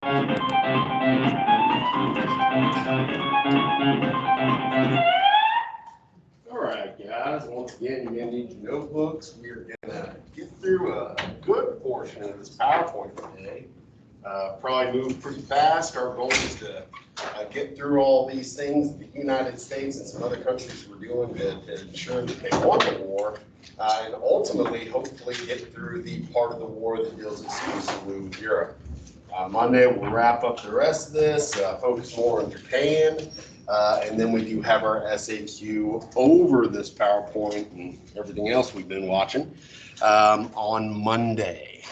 All right, guys. Once again, you're going to need your notebooks. We are going to get through a good portion of this PowerPoint today. Probably move pretty fast. Our goal is to get through all these things the United States and some other countries were doing to ensure that they won the war, and ultimately, hopefully, get through the part of the war that deals exclusively with Europe. Monday, we'll wrap up the rest of this, focus more on Japan, and then we do have our SAQ over this PowerPoint and everything else we've been watching on Monday.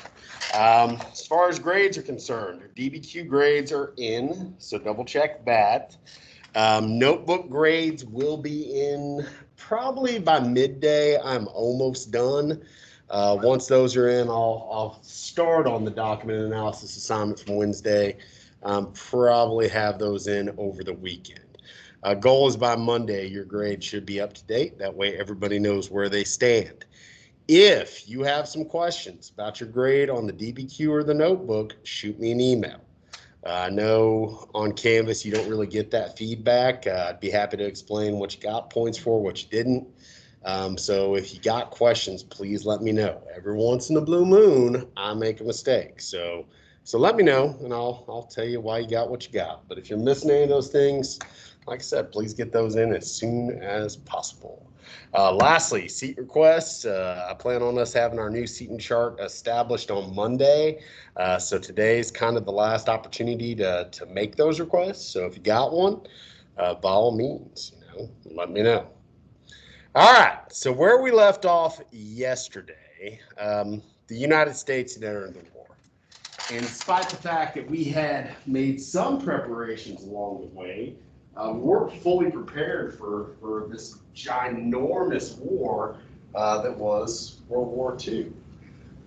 As far as grades are concerned, DBQ grades are in, so double check that. Notebook grades will be in probably by midday. I'm almost done. Once those are in, I'll start on the document analysis assignments from Wednesday. Probably have those in over the weekend. Goal is by Monday, your grade should be up to date. That way everybody knows where they stand. If you have some questions about your grade on the DBQ or the notebook, shoot me an email. I know on Canvas you don't really get that feedback. I'd be happy to explain what you got points for, what you didn't. So if you got questions, please let me know. Every once in a blue moon, I make a mistake. So let me know, and I'll tell you why you got what you got. But if you're missing any of those things, like I said, please get those in as soon as possible. Lastly, seat requests. I plan on us having our new seating chart established on Monday. So today's kind of the last opportunity to make those requests. So if you got one, by all means, let me know. All right, so where we left off yesterday, the United States had entered the war. And despite the fact that we had made some preparations along the way, we weren't fully prepared for this ginormous war that was World War II.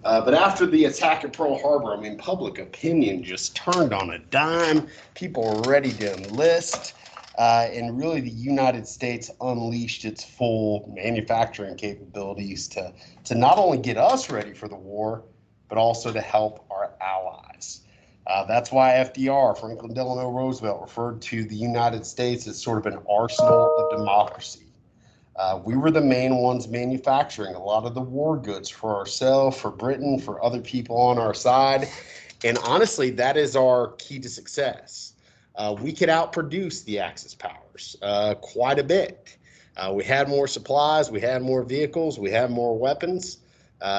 But after the attack at Pearl Harbor, public opinion just turned on a dime. People were ready to enlist. And really, the United States unleashed its full manufacturing capabilities to not only get us ready for the war, but also to help our allies. That's why FDR, Franklin Delano Roosevelt, referred to the United States as sort of an arsenal of democracy. We were the main ones manufacturing a lot of the war goods for ourselves, for Britain, for other people on our side. And honestly, that is our key to success. We could outproduce the Axis powers quite a bit. We had more supplies, we had more vehicles, we had more weapons.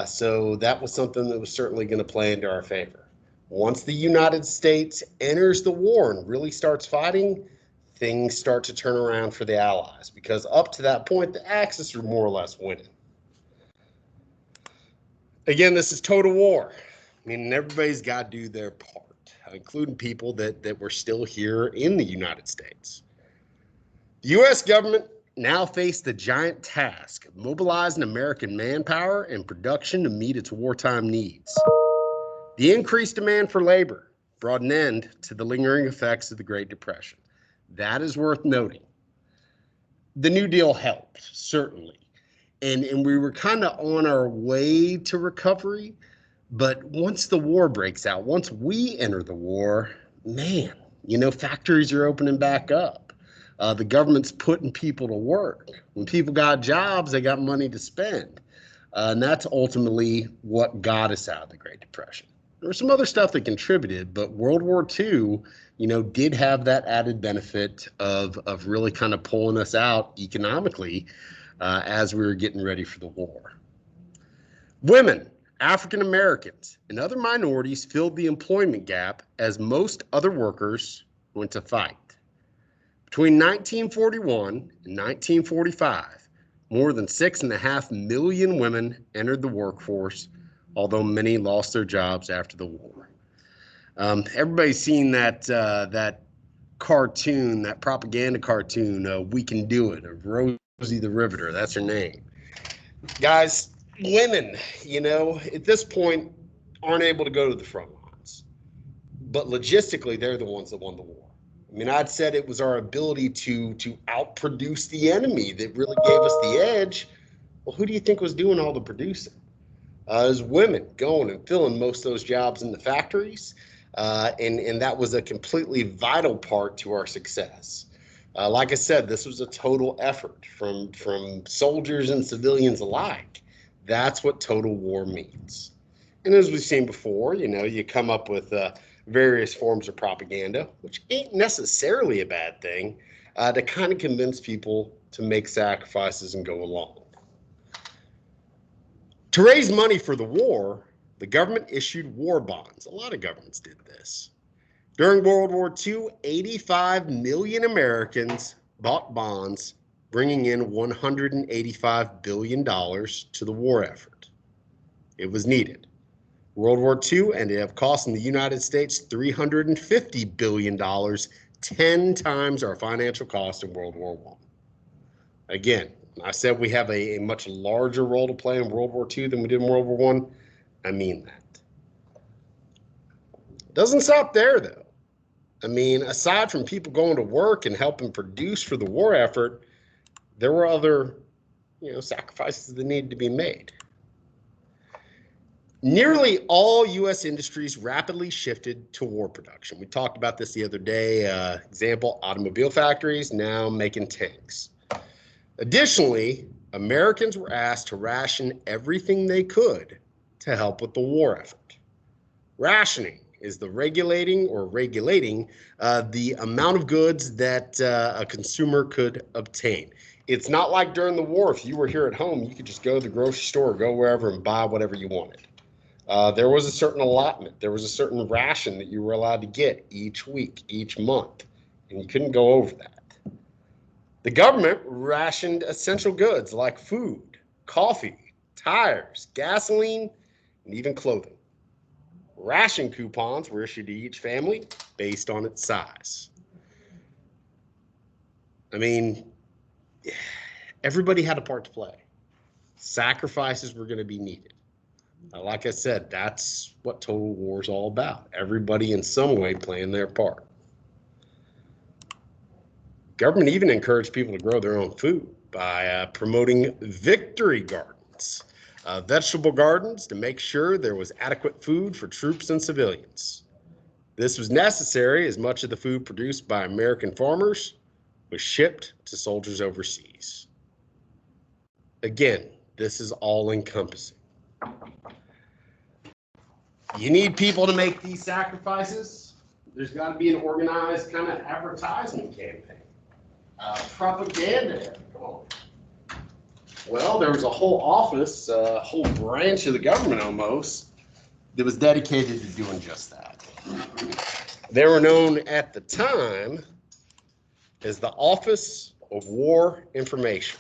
So that was something that was certainly going to play into our favor. Once the United States enters the war and really starts fighting, things start to turn around for the Allies, because up to that point, the Axis are more or less winning. Again, this is total war. Everybody's got to do their part, including people that were still here in the United States. The U.S. government now faced the giant task of mobilizing American manpower and production to meet its wartime needs. The increased demand for labor brought an end to the lingering effects of the Great Depression. That is worth noting. The New Deal helped, certainly. And we were kind of on our way to recovery. But once the war breaks out, once we enter the war, factories are opening back up. The government's putting people to work. When people got jobs, they got money to spend. And that's ultimately what got us out of the Great Depression. There was some other stuff that contributed, but World War II, did have that added benefit of really kind of pulling us out economically as we were getting ready for the war. Women, African Americans, and other minorities filled the employment gap as most other workers went to fight. Between 1941 and 1945, more than 6.5 million women entered the workforce, although many lost their jobs after the war. Everybody's seen that cartoon, that propaganda cartoon, We Can Do It, of Rosie the Riveter. That's her name. Guys, women, at this point aren't able to go to the front lines. But logistically, they're the ones that won the war. I'd said it was our ability to outproduce the enemy that really gave us the edge. Well, who do you think was doing all the producing? It was women going and filling most of those jobs in the factories. And that was a completely vital part to our success. Like I said, this was a total effort from soldiers and civilians alike. That's what total war means. And as we've seen before, you come up with various forms of propaganda, which ain't necessarily a bad thing, to kind of convince people to make sacrifices and go along. To raise money for the war, the government issued war bonds. A lot of governments did this. During World War II, 85 million Americans bought bonds, bringing in $185 billion to the war effort. It was needed. World War II ended up costing the United States $350 billion, 10 times our financial cost in World War I. Again, I said we have a much larger role to play in World War II than we did in World War I. I mean that. Doesn't stop there, though. I mean, aside from people going to work and helping produce for the war effort, there were other, sacrifices that needed to be made. Nearly all U.S. industries rapidly shifted to war production. We talked about this the other day. Example, automobile factories now making tanks. Additionally, Americans were asked to ration everything they could to help with the war effort. Rationing is the regulating the amount of goods that a consumer could obtain. It's not like during the war, if you were here at home, you could just go to the grocery store, go wherever and buy whatever you wanted. There was a certain allotment. There was a certain ration that you were allowed to get each week, each month, and you couldn't go over that. The government rationed essential goods like food, coffee, tires, gasoline, and even clothing. Ration coupons were issued to each family based on its size. I mean, everybody had a part to play. Sacrifices were going to be needed. Like I said, that's what total war is all about. Everybody in some way playing their part. Government even encouraged people to grow their own food by promoting victory gardens, vegetable gardens, to make sure there was adequate food for troops and civilians. This was necessary as much of the food produced by American farmers was shipped to soldiers overseas. Again, this is all encompassing. You need people to make these sacrifices. There's got to be an organized kind of advertisement campaign. Propaganda. Come on. Well, there was a whole office, a whole branch of the government almost, that was dedicated to doing just that. They were known at the time as the Office of War Information.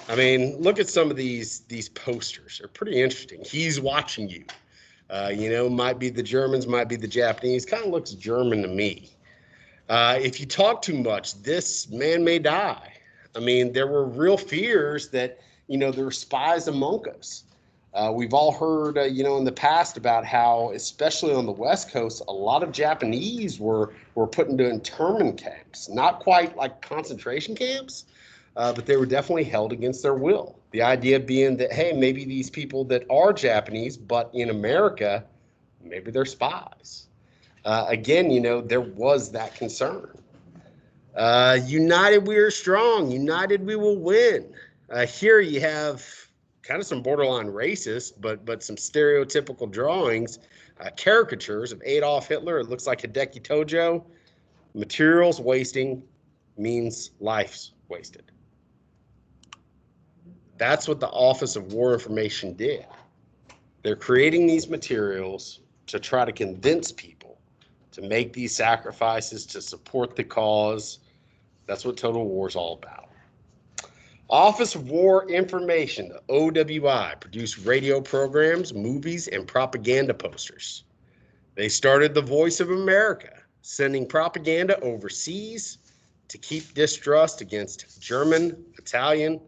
I mean, look at some of these posters. They're pretty interesting. He's watching you. Might be the Germans, might be the Japanese. Kind of looks German to me. If you talk too much, this man may die. I mean, there were real fears that, there were spies among us. We've all heard, in the past about how, especially on the West Coast, a lot of Japanese were put into internment camps. Not quite like concentration camps, but they were definitely held against their will. The idea being that, hey, maybe these people that are Japanese, but in America, maybe they're spies. Again, there was that concern. United we are strong. United we will win. Here you have kind of some borderline racist, but some stereotypical drawings, caricatures of Adolf Hitler. It looks like Hideki Tojo. Materials wasting means life's wasted. That's what the Office of War Information did. They're creating these materials to try to convince people to make these sacrifices to support the cause. That's what total war is all about. Office of War Information, the OWI, produced radio programs, movies, and propaganda posters. They started the Voice of America, sending propaganda overseas to keep distrust against German, Italian,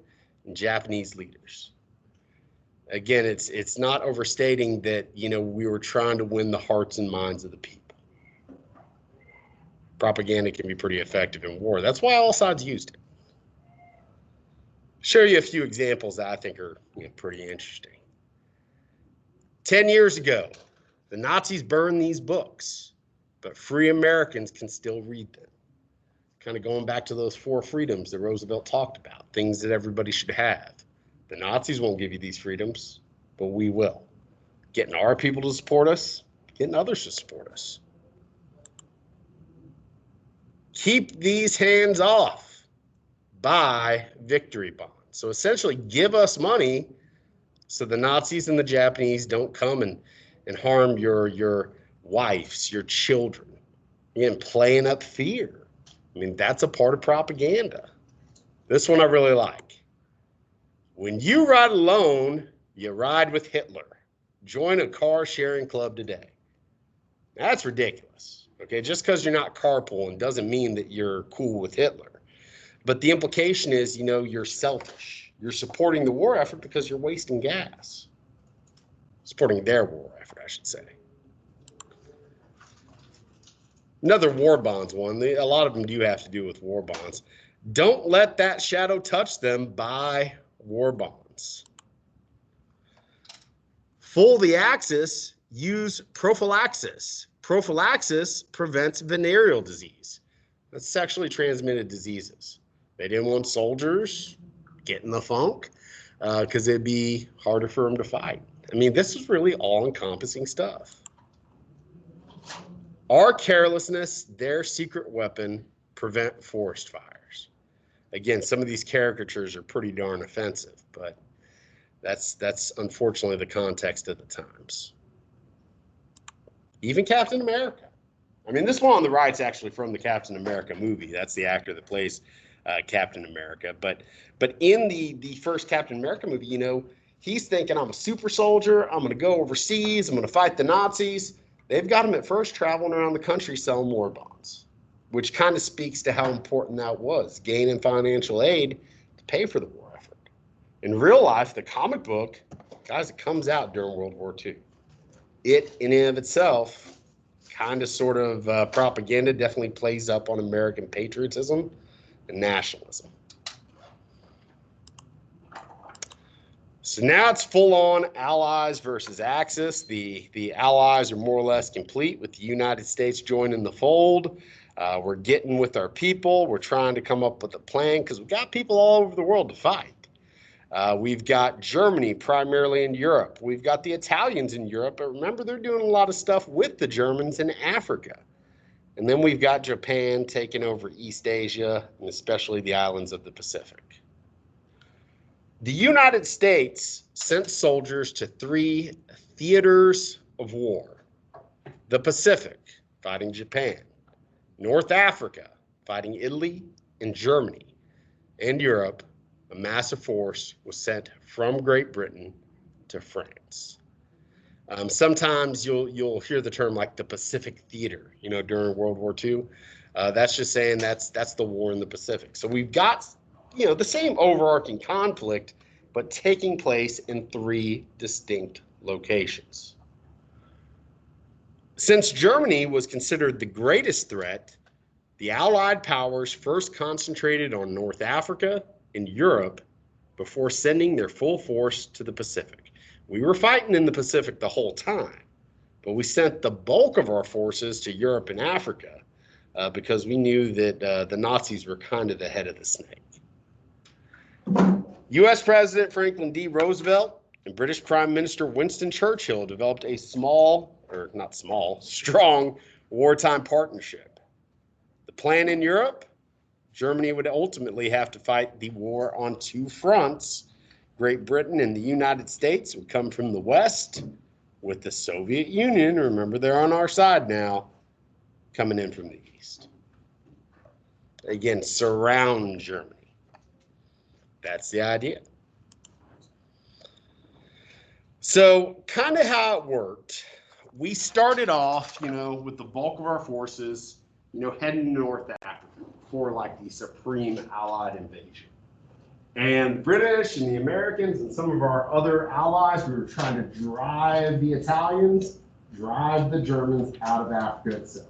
and Japanese leaders. Again, it's not overstating that, we were trying to win the hearts and minds of the people. Propaganda can be pretty effective in war. That's why all sides used it. Show you a few examples that I think are pretty interesting. 10 years ago, The Nazis burned these books, but free Americans can still read them. Kind of going back to those 4 freedoms that Roosevelt talked about, things that everybody should have. The Nazis won't give you these freedoms, but we will. Getting our people to support us, getting others to support us. Keep these hands off. Buy victory bonds. So essentially give us money so the Nazis and the Japanese don't come and harm your wives, your children. Again, playing up fear. I mean, that's a part of propaganda. This one I really like. When you ride alone, you ride with Hitler. Join a car sharing club today. That's ridiculous. Okay, just because you're not carpooling doesn't mean that you're cool with Hitler. But the implication is, you know, you're selfish. You're supporting the war effort because you're wasting gas. Supporting their war effort, I should say. Another war bonds one. A lot of them do have to do with war bonds. Don't let that shadow touch them. Buy war bonds. Fool the Axis. Use prophylaxis. Prophylaxis prevents venereal disease. That's sexually transmitted diseases. They didn't want soldiers getting the funk because it'd be harder for them to fight. I mean, this is really all-encompassing stuff. Our carelessness, their secret weapon, prevent forest fires. Again, some of these caricatures are pretty darn offensive, but that's unfortunately the context of the times. Even Captain America. I mean, this one on the right's actually from the Captain America movie. That's the actor that plays Captain America. But in the first Captain America movie, you know, he's thinking, I'm a super soldier. I'm going to go overseas. I'm going to fight the Nazis. They've got him at first traveling around the country selling war bonds, which kind of speaks to how important that was, gaining financial aid to pay for the war effort. In real life, the comic book, guys, it comes out during World War II. It, in and of itself, kind of sort of propaganda, definitely plays up on American patriotism and nationalism. So now it's full-on Allies versus Axis. The Allies are more or less complete with the United States joining the fold. We're getting with our people. We're trying to come up with a plan because we've got people all over the world to fight. We've got Germany primarily in Europe. We've got the Italians in Europe, but remember they're doing a lot of stuff with the Germans in Africa. And then we've got Japan taking over East Asia, and especially the islands of the Pacific. The United States sent soldiers to 3 theaters of war. The Pacific, fighting Japan. North Africa, fighting Italy and Germany. And Europe, a massive force was sent from Great Britain to France. Sometimes you'll hear the term like the Pacific Theater, you know, during World War II. That's just saying that's the war in the Pacific. So we've got, you know, the same overarching conflict, but taking place in 3 distinct locations. Since Germany was considered the greatest threat, the Allied powers first concentrated on North Africa and Europe before sending their full force to the Pacific. We were fighting in the Pacific the whole time, but we sent the bulk of our forces to Europe and Africa because we knew that the Nazis were kind of the head of the snake. U.S. President Franklin D. Roosevelt and British Prime Minister Winston Churchill developed a strong wartime partnership. The plan in Europe, Germany would ultimately have to fight the war on 2 fronts. Great Britain and the United States would come from the west, with the Soviet Union, remember they're on our side now, coming in from the east. Again, surround Germany. That's the idea. So kind of how it worked, we started off, you know, with the bulk of our forces, you know, heading north Africa for like the supreme Allied invasion. And the British and the Americans and some of our other allies, we were trying to drive the Italians, drive the Germans out of Africa itself.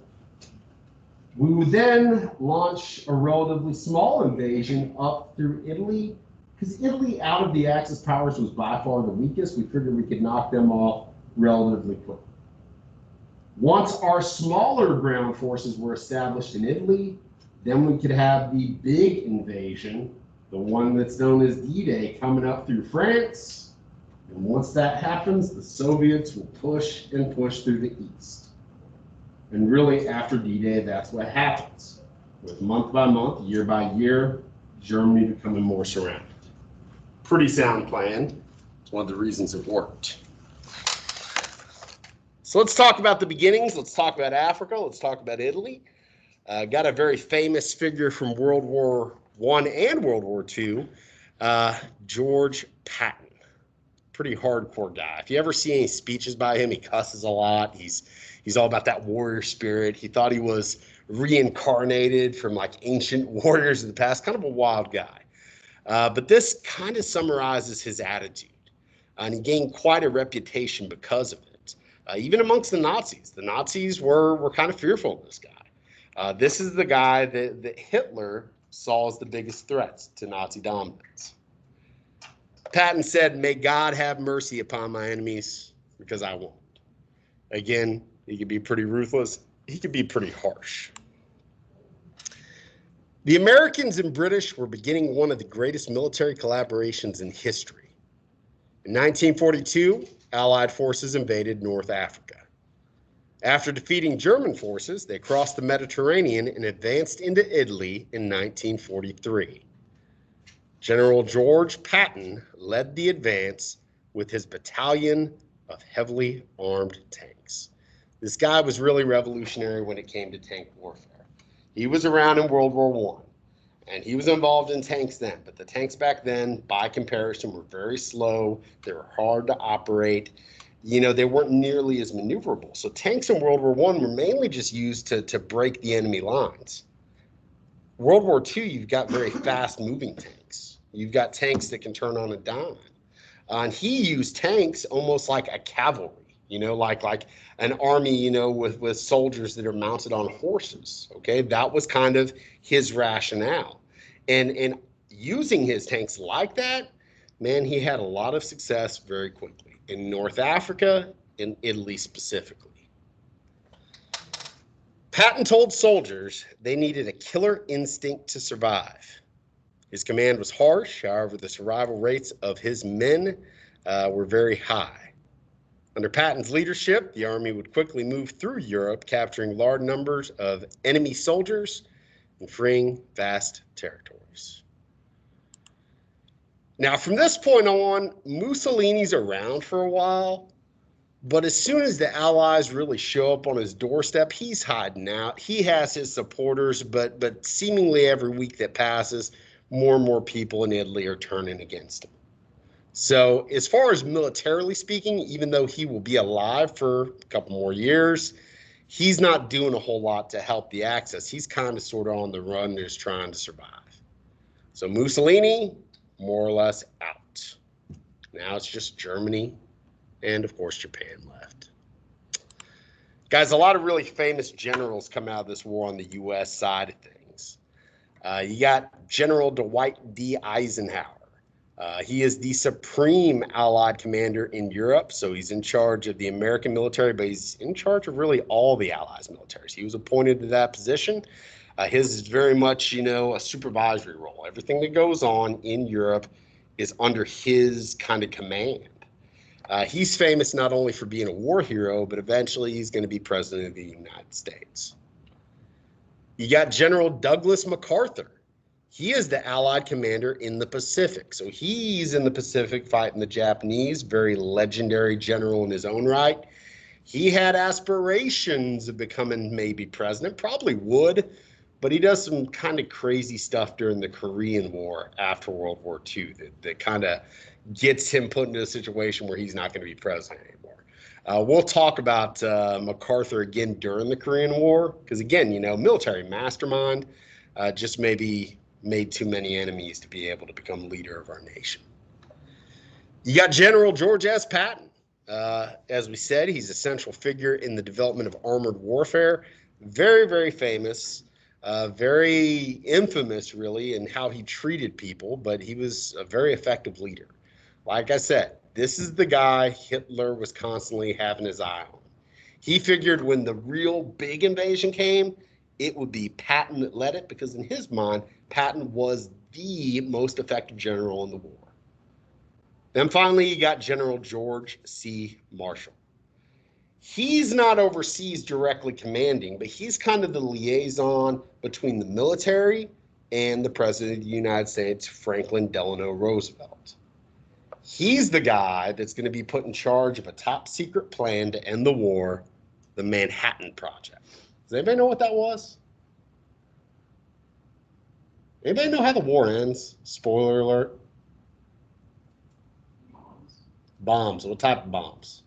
We would then launch a relatively small invasion up through Italy, because Italy, out of the Axis powers, was by far the weakest. We figured we could knock them off relatively quickly. Once our smaller ground forces were established in Italy, then we could have the big invasion, the one that's known as D-Day, coming up through France. And once that happens, the Soviets will push and push through the east. And really, after D-Day, that's what happens. With month by month, year by year, Germany becoming more surrounded. Pretty sound plan. It's one of the reasons it worked. So let's talk about the beginnings. Let's talk about Africa. Let's talk about Italy. Got a very famous figure from World War I and World War II, George Patton. Pretty hardcore guy. If you ever see any speeches by him, he cusses a lot. He's all about that warrior spirit. He thought he was reincarnated from like ancient warriors of the past. Kind of a wild guy. But this kind of summarizes his attitude. And he gained quite a reputation because of it. Even amongst the Nazis. The Nazis were kind of fearful of this guy. This is the guy that Hitler saw as the biggest threats to Nazi dominance. Patton said, "May God have mercy upon my enemies, because I won't." Again, he could be pretty ruthless. He could be pretty harsh. The Americans and British were beginning one of the greatest military collaborations in history. In 1942, Allied forces invaded North Africa. After defeating German forces, they crossed the Mediterranean and advanced into Italy in 1943. General George Patton led the advance with his battalion of heavily armed tanks. This guy was really revolutionary when it came to tank warfare. He was around in World War I, and he was involved in tanks then, but the tanks back then, by comparison, were very slow. They were hard to operate. You know, they weren't nearly as maneuverable. So tanks in World War I were mainly just used to break the enemy lines. World War II, you've got very fast-moving tanks. You've got tanks that can turn on a dime. And he used tanks almost like a cavalry, you know, like an army, you know, with soldiers that are mounted on horses, okay? That was kind of his rationale. And using his tanks like that, man, he had a lot of success very quickly in North Africa, in Italy specifically. Patton told soldiers they needed a killer instinct to survive. His command was harsh, however, the survival rates of his men were very high. Under Patton's leadership, the army would quickly move through Europe, capturing large numbers of enemy soldiers and freeing vast territories. Now, from this point on, Mussolini's around for a while, but as soon as the Allies really show up on his doorstep, he's hiding out. He has his supporters, but seemingly every week that passes, more and more people in Italy are turning against him. So as far as militarily speaking, even though he will be alive for a couple more years, he's not doing a whole lot to help the Axis. He's kind of sort of on the run, just trying to survive. So Mussolini, more or less out. Now it's just Germany and, of course, Japan left. Guys, a lot of really famous generals come out of this war on the U.S. side of things. You got General Dwight D. Eisenhower. He is the supreme Allied commander in Europe, so he's in charge of the American military, but he's in charge of really all the Allies' militaries. He was appointed to that position. His is very much, you know, a supervisory role. Everything that goes on in Europe is under his kind of command. He's famous not only for being a war hero, but eventually he's going to be president of the United States. You got General Douglas MacArthur. He is the Allied commander in the Pacific. So he's in the Pacific fighting the Japanese, very legendary general in his own right. He had aspirations of becoming maybe president, probably would, but he does some kind of crazy stuff during the Korean War after World War II that kind of gets him put into a situation where he's not going to be president anymore. We'll talk about MacArthur again during the Korean War, because again, you know, military mastermind, just maybe made too many enemies to be able to become leader of our nation. You got General George S. Patton. As we said, he's a central figure in the development of armored warfare. Very, very famous, very infamous, really, in how he treated people, but he was a very effective leader. Like I said, this is the guy Hitler was constantly having his eye on. He figured when the real big invasion came, it would be Patton that led it, because in his mind, Patton was the most effective general in the war. Then finally, you got General George C. Marshall. He's not overseas directly commanding, but he's kind of the liaison between the military and the President of the United States, Franklin Delano Roosevelt. He's the guy that's going to be put in charge of a top secret plan to end the war, the Manhattan Project. Does anybody know what that was? Anybody know how the war ends? Spoiler alert. Bombs. What type of bombs?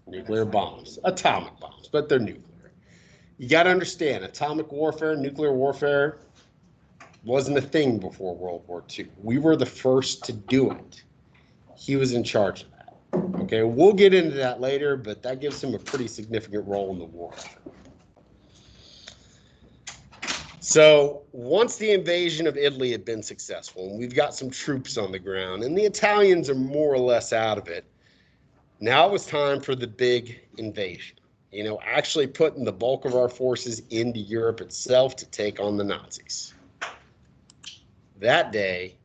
Nuclear bombs. Atomic bombs, but they're nuclear. You got to understand, atomic warfare, nuclear warfare wasn't a thing before World War II. We were the first to do it. He was in charge of that. Okay, we'll get into that later, but that gives him a pretty significant role in the war. So once the invasion of Italy had been successful, and we've got some troops on the ground, and the Italians are more or less out of it, now it was time for the big invasion. You know, actually putting the bulk of our forces into Europe itself to take on the Nazis. That day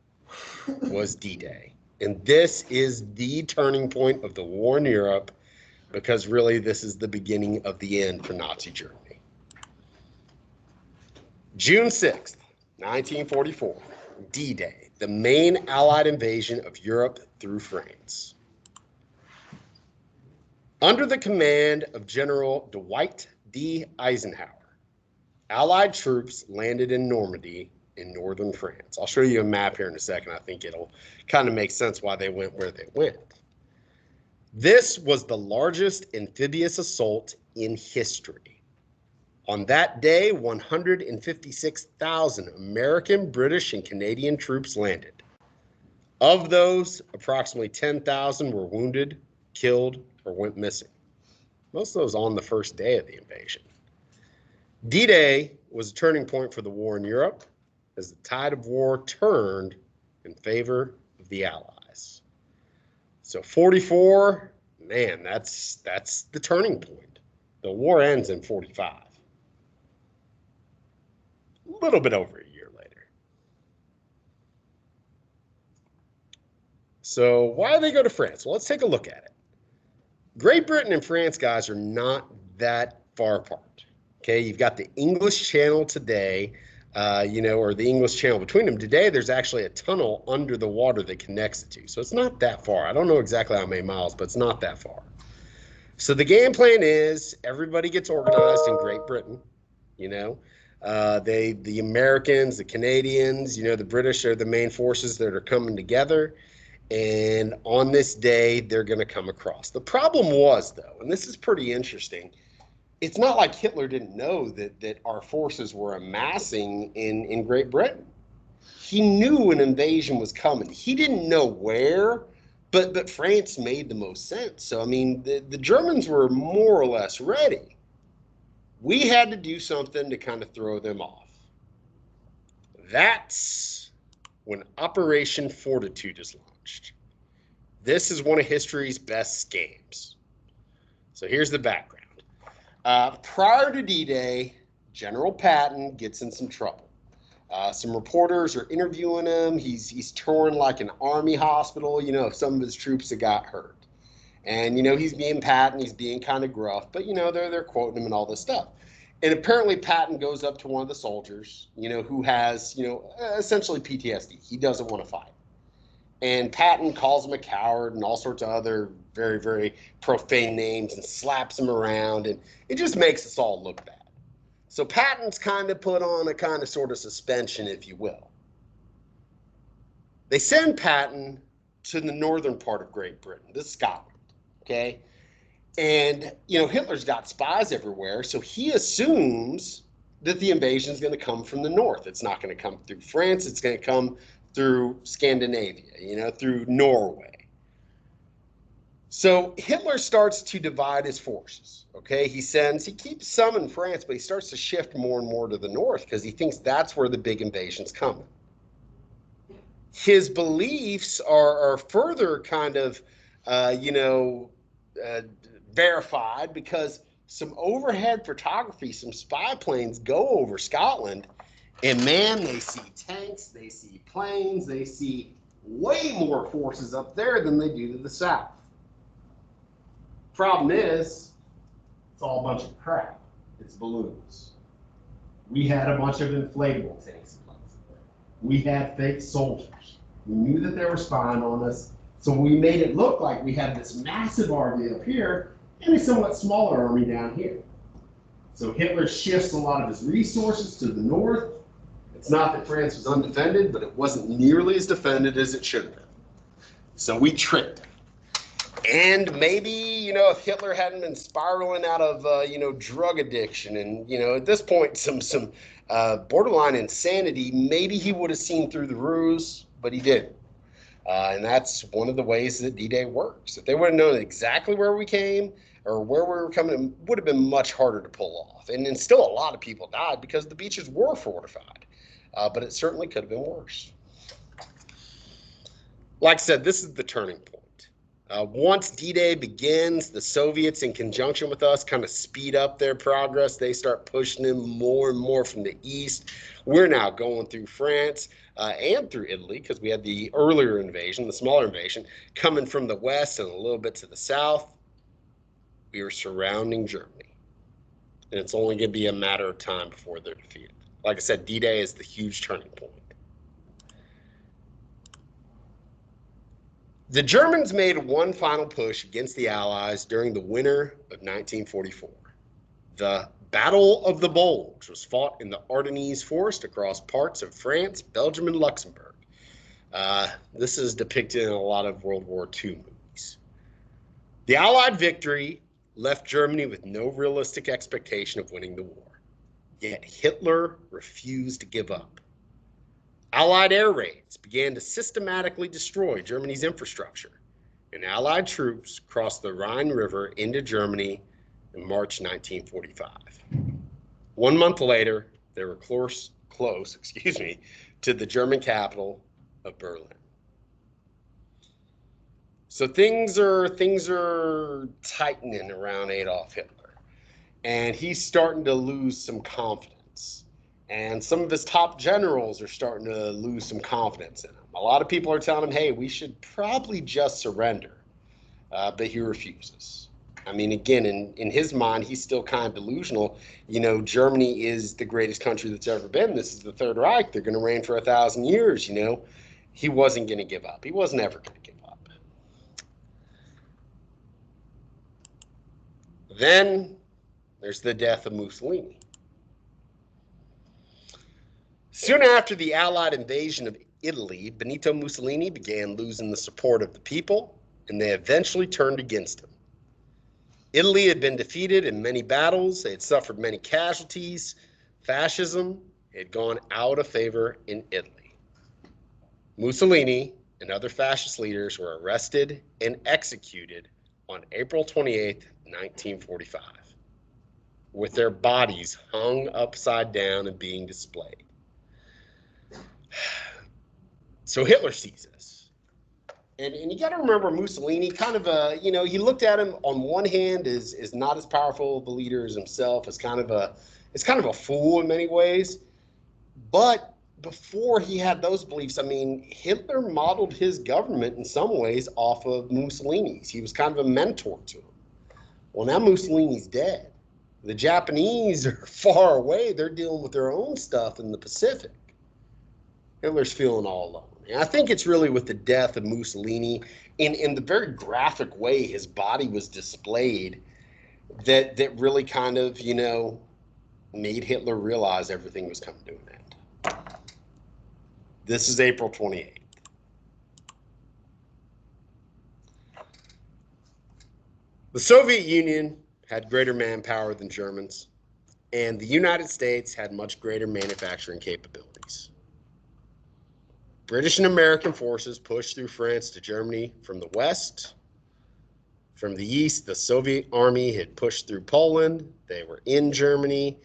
was D-Day. And this is the turning point of the war in Europe, because really this is the beginning of the end for Nazi Germany. June 6th, 1944, D-Day, the main Allied invasion of Europe through France. Under the command of General Dwight D. Eisenhower, Allied troops landed in Normandy in northern France. I'll show you a map here in a second. I think it'll kind of make sense why they went where they went. This was the largest amphibious assault in history. On that day, 156,000 American, British, and Canadian troops landed. Of those, approximately 10,000 were wounded, killed, or went missing. Most of those on the first day of the invasion. D-Day was a turning point for the war in Europe, as the tide of war turned in favor of the Allies. So 44, man, that's the turning point. The war ends in 45. A little bit over a year later. So why do they go to France? Well, let's take a look at it. Great Britain and France, guys, are not that far apart. Okay, you've got the English Channel today, or the English Channel between them. Today, there's actually a tunnel under the water that connects the two. So it's not that far. I don't know exactly how many miles, but it's not that far. So the game plan is everybody gets organized in Great Britain, the Americans, the Canadians, the British are the main forces that are coming together. And on this day, they're going to come across. The problem was, though, and this is pretty interesting, it's not like Hitler didn't know that our forces were amassing in Great Britain. He knew an invasion was coming. He didn't know where, but France made the most sense. So, I mean, the Germans were more or less ready. We had to do something to kind of throw them off. That's when Operation Fortitude is launched. This is one of history's best scams. So here's the background. Prior to D-Day, General Patton gets in some trouble. Some reporters are interviewing him. He's touring like an army hospital, some of his troops that got hurt. And, he's being Patton, he's being kind of gruff, but, they're quoting him and all this stuff. And apparently Patton goes up to one of the soldiers, who has, essentially PTSD. He doesn't want to fight. And Patton calls him a coward and all sorts of other very, very profane names and slaps him around. And it just makes us all look bad. So Patton's kind of put on a kind of sort of suspension, if you will. They send Patton to the northern part of Great Britain, this is Scotland, okay? And, Hitler's got spies everywhere, so he assumes that the invasion is going to come from the north. It's not going to come through France. It's going to come through Scandinavia, through Norway. So Hitler starts to divide his forces, okay? He keeps some in France, but he starts to shift more and more to the north because he thinks that's where the big invasion's coming. His beliefs are further kind of, verified because some overhead photography, some spy planes go over Scotland, and man, they see tanks, they see planes, they see way more forces up there than they do to the south. Problem is, it's all a bunch of crap. It's balloons. We had a bunch of inflatable tanks. We had fake soldiers. We knew that they were spying on us, so we made it look like we had this massive army up here and a somewhat smaller army down here. So Hitler shifts a lot of his resources to the north. It's not that France was undefended, but it wasn't nearly as defended as it should have been. So we tricked him. And maybe, if Hitler hadn't been spiraling out of, drug addiction and, at this point, some borderline insanity, maybe he would have seen through the ruse, but he didn't. And that's one of the ways that D-Day works. If they would have known exactly where we came or where we were coming, it would have been much harder to pull off. And then still a lot of people died because the beaches were fortified. But it certainly could have been worse. Like I said, this is the turning point. Once D-Day begins, the Soviets, in conjunction with us, kind of speed up their progress. They start pushing in more and more from the east. We're now going through France and through Italy because we had the earlier invasion, the smaller invasion, coming from the west and a little bit to the south. We are surrounding Germany. And it's only going to be a matter of time before they're defeated. Like I said, D-Day is the huge turning point. The Germans made one final push against the Allies during the winter of 1944. The Battle of the Bulge was fought in the Ardennes Forest across parts of France, Belgium, and Luxembourg. This is depicted in a lot of World War II movies. The Allied victory left Germany with no realistic expectation of winning the war. Yet Hitler refused to give up. Allied air raids began to systematically destroy Germany's infrastructure, and Allied troops crossed the Rhine River into Germany in March 1945. 1 month later, they were close, to the German capital of Berlin. So things are tightening around Adolf Hitler, and he's starting to lose some confidence. And some of his top generals are starting to lose some confidence in him. A lot of people are telling him, hey, we should probably just surrender. But he refuses. I mean, again, in his mind, he's still kind of delusional. Germany is the greatest country that's ever been. This is the Third Reich. They're going to reign for 1,000 years, He wasn't going to give up. He wasn't ever going to give up. Then there's the death of Mussolini. Soon after the Allied invasion of Italy, Benito Mussolini began losing the support of the people, and they eventually turned against him. Italy had been defeated in many battles. They had suffered many casualties. Fascism had gone out of favor in Italy. Mussolini and other fascist leaders were arrested and executed on April 28, 1945, with their bodies hung upside down and being displayed. So Hitler sees this. And you got to remember Mussolini kind of he looked at him on one hand as not as powerful of a leader as himself, as kind of a fool in many ways. But before he had those beliefs, I mean, Hitler modeled his government in some ways off of Mussolini's. He was kind of a mentor to him. Well, now Mussolini's dead. The Japanese are far away. They're dealing with their own stuff in the Pacific. Hitler's feeling all alone. And I think it's really with the death of Mussolini, in the very graphic way his body was displayed, that really kind of, made Hitler realize everything was coming to an end. This is April 28th. The Soviet Union had greater manpower than Germans, and the United States had much greater manufacturing capabilities. British and American forces pushed through France to Germany from the west. From the east, the Soviet army had pushed through Poland. They were in Germany.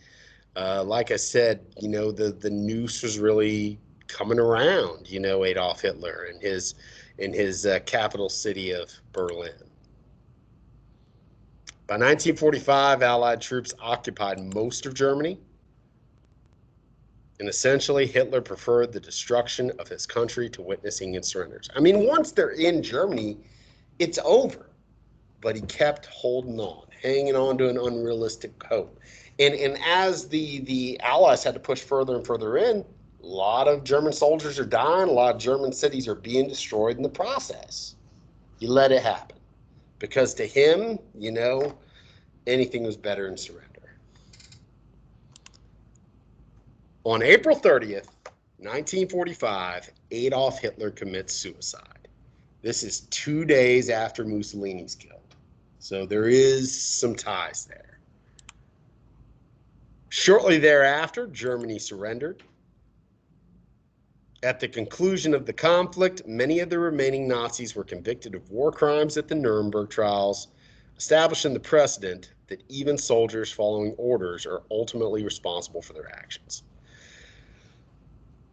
Like I said, the noose was really coming around, Adolf Hitler and his capital city of Berlin. By 1945, Allied troops occupied most of Germany, and essentially Hitler preferred the destruction of his country to witnessing its surrenders. I mean, once they're in Germany, it's over. But he kept holding on, hanging on to an unrealistic hope. And as the Allies had to push further and further in, a lot of German soldiers are dying, a lot of German cities are being destroyed in the process. He let it happen. Because to him, you know, anything was better than surrender. On April 30th, 1945, Adolf Hitler commits suicide. This is 2 days after Mussolini's killed. So there is some ties there. Shortly thereafter, Germany surrendered. At the conclusion of the conflict, many of the remaining Nazis were convicted of war crimes at the Nuremberg trials, establishing the precedent that even soldiers following orders are ultimately responsible for their actions.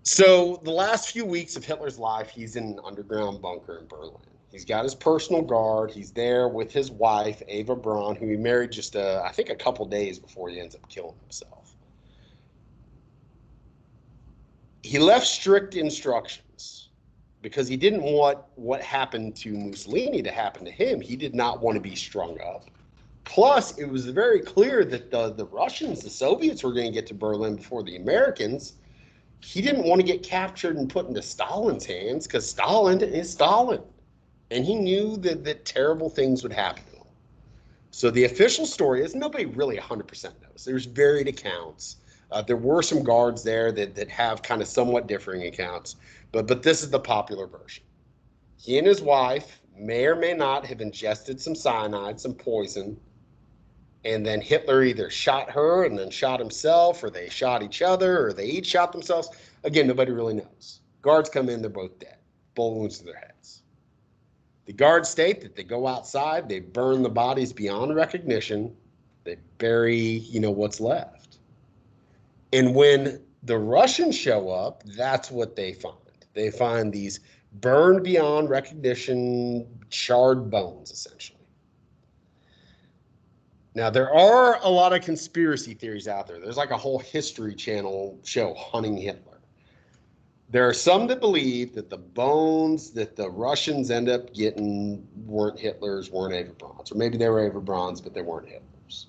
So the last few weeks of Hitler's life, he's in an underground bunker in Berlin. He's got his personal guard. He's there with his wife, Eva Braun, who he married just, I think, a couple days before he ends up killing himself. He left strict instructions because he didn't want what happened to Mussolini to happen to him. He did not want to be strung up. Plus, it was very clear that the Russians, the Soviets, were going to get to Berlin before the Americans. He didn't want to get captured and put into Stalin's hands because Stalin is Stalin. And he knew that terrible things would happen to him. So the official story is nobody really 100% knows. There's varied accounts. There were some guards there that have kind of somewhat differing accounts, but this is the popular version. He and his wife may or may not have ingested some cyanide, some poison, and then Hitler either shot her and then shot himself, or they shot each other, or they each shot themselves. Again, nobody really knows. Guards come in, they're both dead. Bullet wounds to their heads. The guards state that they go outside, they burn the bodies beyond recognition, they bury, you know, what's left. And when the Russians show up, that's what they find. They find these burned beyond recognition, charred bones, essentially. Now, there are a lot of conspiracy theories out there. There's like a whole History Channel show, Hunting Hitler. There are some that believe that the bones that the Russians end up getting weren't Hitler's, weren't Eva Braun's, or maybe they were Eva Braun's, but they weren't Hitler's.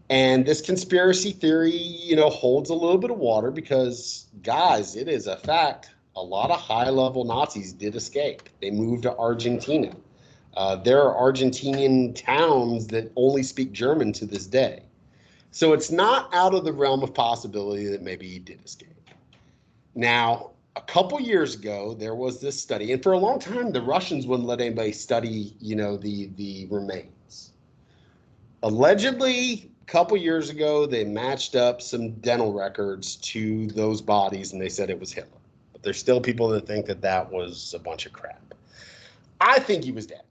And this conspiracy theory, you know, holds a little bit of water because, guys, it is a fact. A lot of high-level Nazis did escape. They moved to Argentina. There are Argentinian towns that only speak German to this day. So it's not out of the realm of possibility that maybe he did escape. Now, a couple years ago, there was this study, and for a long time, the Russians wouldn't let anybody study, you know, the remains. Allegedly, a couple years ago, they matched up some dental records to those bodies, and they said it was Hitler. But there's still people that think that that was a bunch of crap. I think he was dead.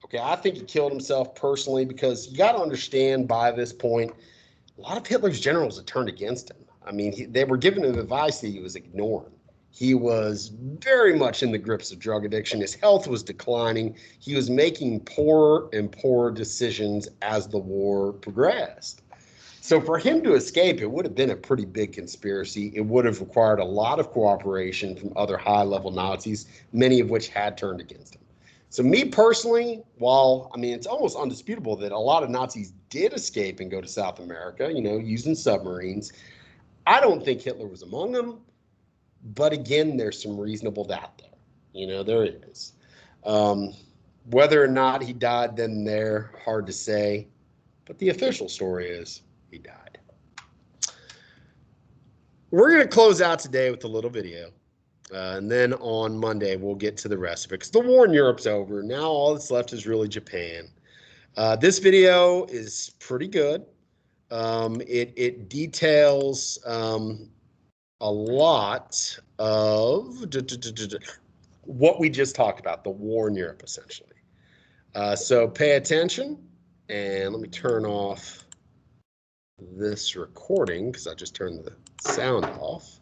Okay, I think he killed himself personally because you got to understand by this point, a lot of Hitler's generals had turned against him. I mean, they were giving him advice that he was ignoring. He was very much in the grips of drug addiction. His health was declining. He was making poorer and poorer decisions as the war progressed. So for him to escape, it would have been a pretty big conspiracy. It would have required a lot of cooperation from other high-level Nazis, many of which had turned against him. So me personally, while, I mean, it's almost undisputable that a lot of Nazis did escape and go to South America, you know, using submarines, I don't think Hitler was among them. But again, there's some reasonable doubt there. You know, there is. Whether or not he died then and there, hard to say. But the official story is he died. We're going to close out today with a little video. And then on Monday, we'll get to the rest of it. Because the war in Europe's over. Now all that's left is really Japan. This video is pretty good. It details a lot of what we just talked about, the war in Europe, essentially. So pay attention, and let me turn off this recording because I just turned the sound off.